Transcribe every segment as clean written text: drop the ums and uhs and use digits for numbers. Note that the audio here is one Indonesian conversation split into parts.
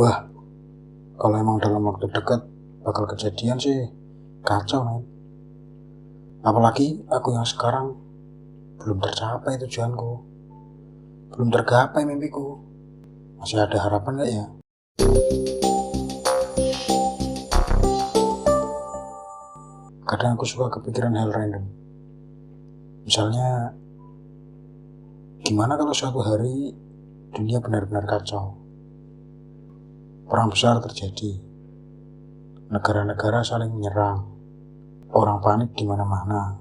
Wah, kalau emang dalam waktu dekat bakal kejadian sih kacau, men. Apalagi aku yang sekarang belum tercapai tujuanku, belum tergapai mimpiku. Masih ada harapan gak ya? Kadang aku suka kepikiran hal random. Misalnya, gimana kalau suatu hari dunia benar-benar kacau? Perang besar terjadi, negara-negara saling menyerang, orang panik di mana-mana.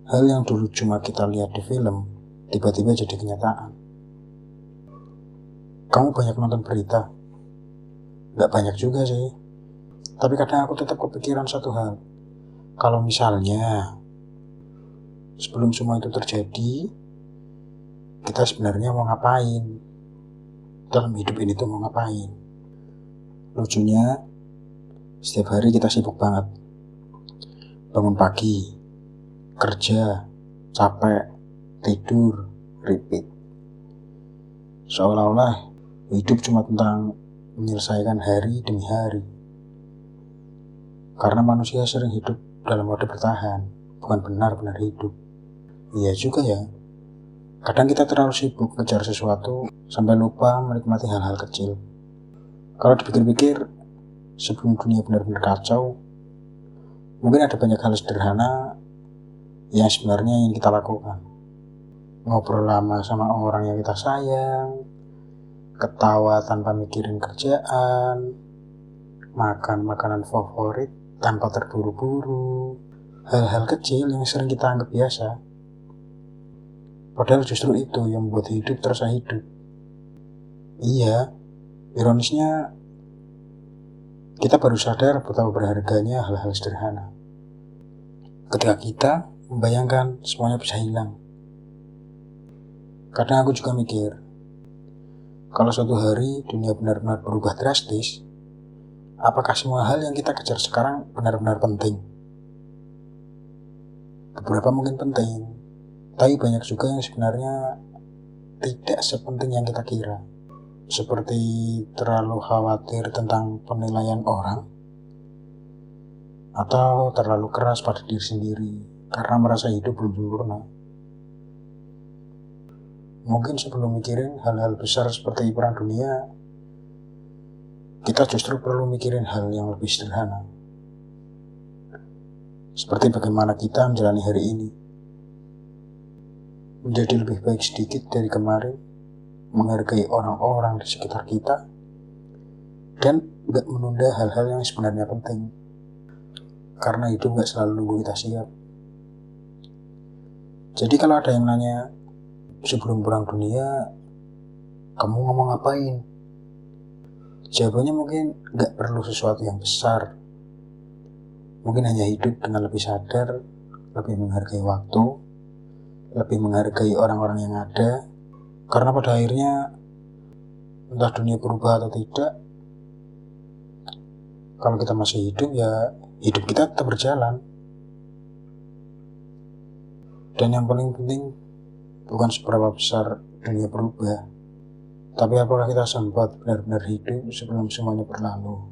Hal yang dulu cuma kita lihat di film, tiba-tiba jadi kenyataan. Kamu banyak nonton berita? Gak banyak juga sih. Tapi kadang aku tetap kepikiran satu hal. Kalau misalnya sebelum semua itu terjadi, kita sebenarnya mau ngapain? Dalam hidup ini tuh mau ngapain? Lucunya, setiap hari kita sibuk banget. Bangun pagi, kerja, capek, tidur, repeat. Seolah-olah hidup cuma tentang menyelesaikan hari demi hari. Karena manusia sering hidup dalam mode bertahan, bukan benar-benar hidup. Iya juga ya. Kadang kita terlalu sibuk ngejar sesuatu sampai lupa menikmati hal-hal kecil. Kalau dipikir-pikir, sebelum dunia benar-benar kacau, mungkin ada banyak hal sederhana yang sebenarnya ingin kita lakukan. Ngobrol lama sama orang yang kita sayang, ketawa tanpa mikirin kerjaan, makan makanan favorit tanpa terburu-buru, hal-hal kecil yang sering kita anggap biasa. Padahal justru itu yang membuat hidup terasa hidup. Iya, ironisnya kita baru sadar betapa berharganya hal-hal sederhana. Ketika kita membayangkan semuanya bisa hilang. Kadang aku juga mikir, kalau suatu hari dunia benar-benar berubah drastis, apakah semua hal yang kita kejar sekarang benar-benar penting? Beberapa mungkin penting, tapi banyak juga yang sebenarnya tidak sepenting yang kita kira. Seperti terlalu khawatir tentang penilaian orang, atau terlalu keras pada diri sendiri karena merasa hidup belum sempurna. Mungkin sebelum mikirin hal-hal besar seperti perang dunia, kita justru perlu mikirin hal yang lebih sederhana. Seperti bagaimana kita menjalani hari ini. Menjadi lebih baik sedikit dari kemarin, menghargai orang-orang di sekitar kita, dan gak menunda hal-hal yang sebenarnya penting. Karena hidup gak selalu nunggu kita siap. Jadi kalau ada yang nanya, sebelum perang dunia, kamu ngomong ngapain? Jawabannya mungkin gak perlu sesuatu yang besar. Mungkin hanya hidup dengan lebih sadar, lebih menghargai waktu, lebih menghargai orang-orang yang ada. Karena pada akhirnya, entah dunia berubah atau tidak, kalau kita masih hidup, ya hidup kita tetap berjalan. Dan yang paling penting, bukan seberapa besar dunia berubah, tapi apakah kita sempat benar-benar hidup sebelum semuanya berlalu.